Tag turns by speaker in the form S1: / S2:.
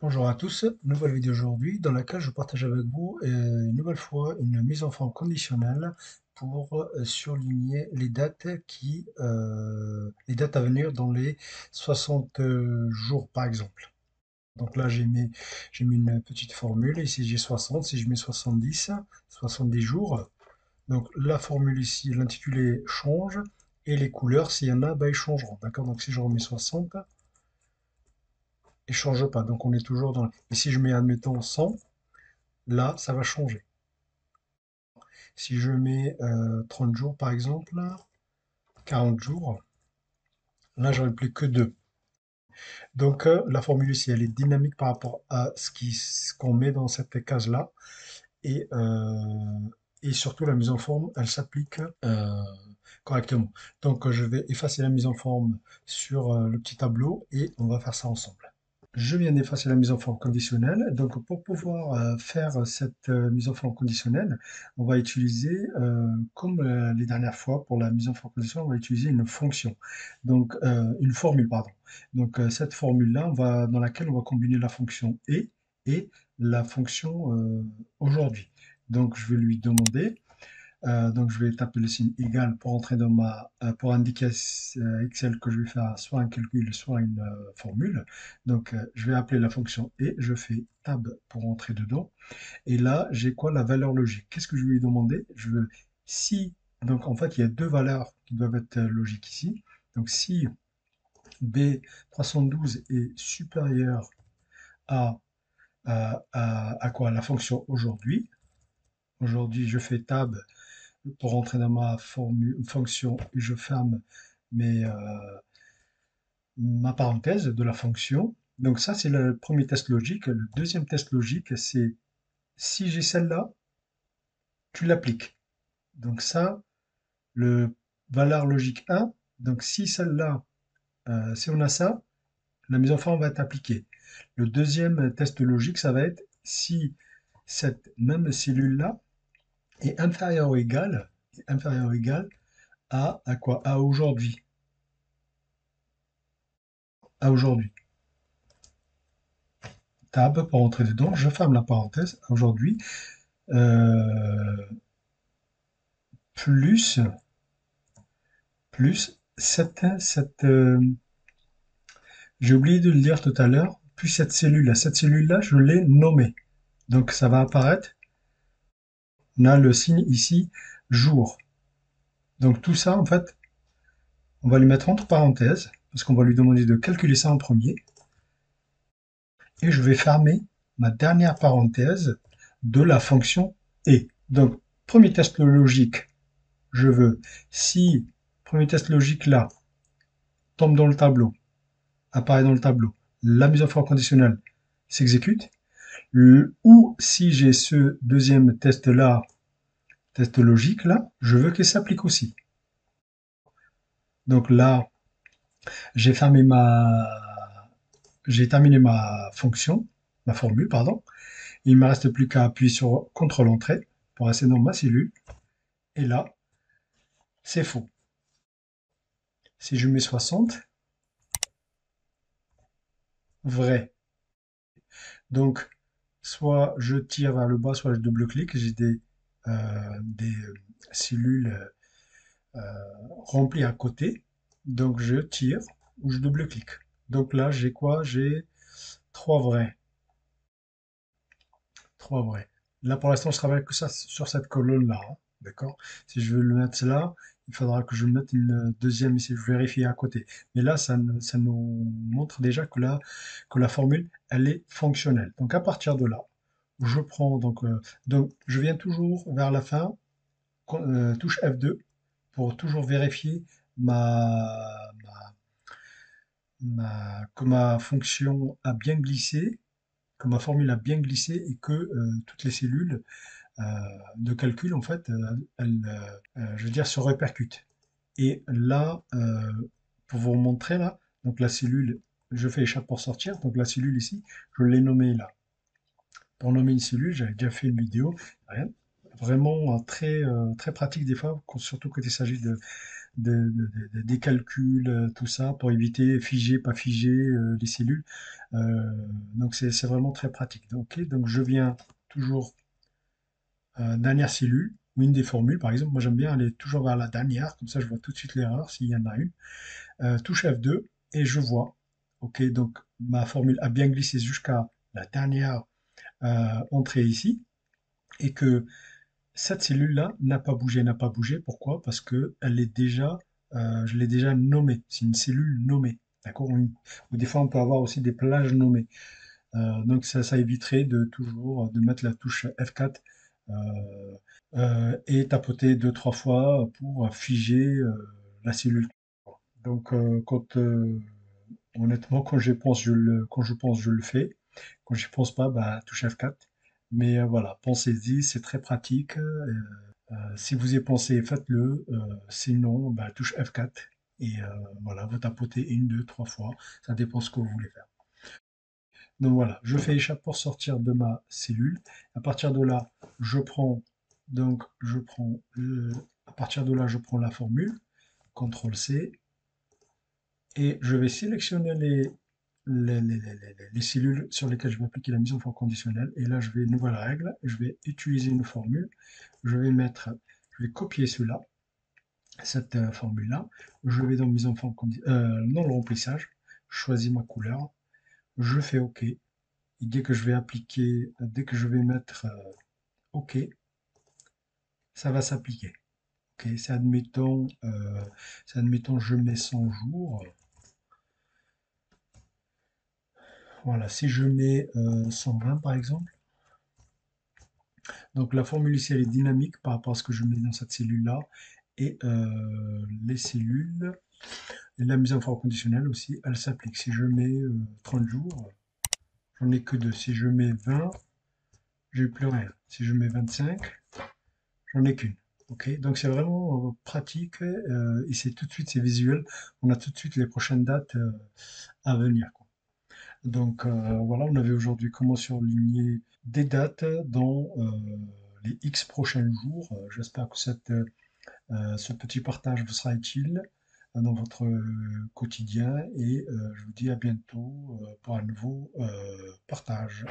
S1: Bonjour à tous, nouvelle vidéo aujourd'hui dans laquelle je partage avec vous une nouvelle fois une mise en forme conditionnelle pour surligner les dates à venir dans les 60 jours par exemple. Donc là j'ai mis une petite formule, ici j'ai 60, si je mets 70 jours. Donc la formule ici, l'intitulé change et les couleurs s'il y en a, ben, ils changeront. D'accord? Donc si je remets 60, il change pas. Donc on est toujours dans. Et si je mets, admettons, 100, là, ça va changer. Si je mets 30 jours, par exemple, 40 jours, là, j'aurai plus que 2. Donc la formule ici, elle est dynamique par rapport à ce qu'on met dans cette case-là. Et, euh, et surtout, la mise en forme, elle s'applique correctement. Donc je vais effacer la mise en forme sur le petit tableau et on va faire ça ensemble. Je viens d'effacer la mise en forme conditionnelle. Donc, pour pouvoir faire cette mise en forme conditionnelle, on va utiliser, comme les dernières fois pour la mise en forme conditionnelle, on va utiliser une fonction. Donc, une formule, pardon. Donc, cette formule-là, dans laquelle on va combiner la fonction et la fonction aujourd'hui. Donc, je vais lui demander donc je vais taper le signe égal pour entrer pour indiquer à Excel que je vais faire soit un calcul, soit une formule. Donc je vais appeler la fonction et je fais tab pour entrer dedans. Et là, j'ai quoi? La valeur logique. Qu'est-ce que je vais lui demander? Si, donc en fait, il y a deux valeurs qui doivent être logiques ici. Donc si B312 est supérieur à, à quoi? La fonction aujourd'hui. Aujourd'hui, je fais tab pour rentrer dans ma fonction et je ferme ma parenthèse de la fonction. Donc ça, c'est le premier test logique. Le deuxième test logique, c'est si j'ai celle-là, tu l'appliques. Donc ça, le valeur logique 1, donc si celle-là, si on a ça, la mise en forme va être appliquée. Le deuxième test logique, ça va être si cette même cellule-là est inférieure ou égale à quoi? À aujourd'hui. À aujourd'hui. Tab pour entrer dedans, je ferme la parenthèse aujourd'hui, euh, plus, j'ai oublié de le dire tout à l'heure, plus cette cellule-là. Cette cellule-là, je l'ai nommée. Donc ça va apparaître, on a le signe ici, jour. Donc tout ça, en fait, on va lui mettre entre parenthèses, parce qu'on va lui demander de calculer ça en premier, et je vais fermer ma dernière parenthèse de la fonction et. Donc, premier test logique, je veux, si premier test logique là tombe dans le tableau, apparaît dans le tableau, la mise en forme conditionnelle s'exécute, ou si j'ai ce deuxième test là, test logique là, je veux qu'il s'applique aussi. Donc là, j'ai fermé j'ai terminé ma fonction, ma formule, pardon. Il ne me reste plus qu'à appuyer sur CTRL entrée pour rester dans ma cellule. Et là, c'est faux. Si je mets 60, vrai. Donc, soit je tire vers le bas, soit je double-clique. J'ai des cellules remplies à côté. Donc, je tire ou je double-clique. Donc là, j'ai quoi? J'ai trois vrais. Trois vrais. Là, pour l'instant, je travaille que ça sur cette colonne-là. Hein. D'accord? Si je veux le mettre là, il faudra que je mette une deuxième ici, je vérifie à côté. Mais là, ça nous montre déjà que la formule, elle est fonctionnelle. Donc, à partir de là, je prends donc je viens toujours vers la fin, touche F2 pour toujours vérifier que ma fonction a bien glissé, que ma formule a bien glissé et que toutes les cellules euh, de calcul en fait je veux dire se répercutent. Et là, pour vous montrer là, donc la cellule, je fais échappe pour sortir, donc la cellule ici, je l'ai nommée là. Pour nommer une cellule, j'avais déjà fait une vidéo. Rien. Vraiment très pratique des fois, surtout quand il s'agit des calculs, tout ça, pour éviter figé, pas figé, les cellules. Euh, donc c'est vraiment très pratique. Ok, donc je viens toujours dernière cellule, ou une des formules, par exemple. Moi j'aime bien aller toujours vers la dernière, comme ça je vois tout de suite l'erreur s'il y en a une. Touche F2 et je vois. Ok, donc ma formule a bien glissé jusqu'à la dernière entrée ici et que cette cellule-là n'a pas bougé, n'a pas bougé. Pourquoi? Parce que elle est déjà, je l'ai déjà nommée. C'est une cellule nommée. D'accord? Ou des fois, on peut avoir aussi des plages nommées. Donc, ça éviterait de toujours de mettre la touche F4 euh, et tapoter deux, trois fois pour figer la cellule. Donc, honnêtement, quand je pense, je le fais. Quand je pense pas, bah, touche F4. Mais voilà, pensez-y, c'est très pratique. Si vous y pensez, faites-le. Sinon, bah, touche F4. Et voilà, vous tapotez une, deux, trois fois. Ça dépend ce que vous voulez faire. Donc voilà, je fais échappe pour sortir de ma cellule. À partir de là, je prends, à partir de là, je prends la formule, CTRL C, et je vais sélectionner les cellules sur lesquelles je vais appliquer la mise en forme conditionnelle. Et là, je vais, nouvelle règle, je vais utiliser une formule. Je vais mettre, je vais copier cela, cette formule-là. Je vais dans mise en forme dans le remplissage, je choisis ma couleur, je fais OK. Et dès que je vais appliquer, dès que je vais mettre OK, ça va s'appliquer. OK, c'est admettons, je mets 100 jours. Voilà, si je mets 120 par exemple, donc la formule ici elle est dynamique par rapport à ce que je mets dans cette cellule-là. Et les cellules, et la mise en forme conditionnelle aussi, elle s'applique. Si je mets 30 jours, j'en ai que deux. Si je mets 20, j'ai plus rien. Si je mets 25, j'en ai qu'une. Ok, donc c'est vraiment pratique et c'est tout de suite, c'est visuel. On a tout de suite les prochaines dates à venir, quoi. Donc voilà, on avait aujourd'hui comment surligner des dates dans les X prochains jours. J'espère que ce petit partage vous sera utile dans votre quotidien et je vous dis à bientôt pour un nouveau partage.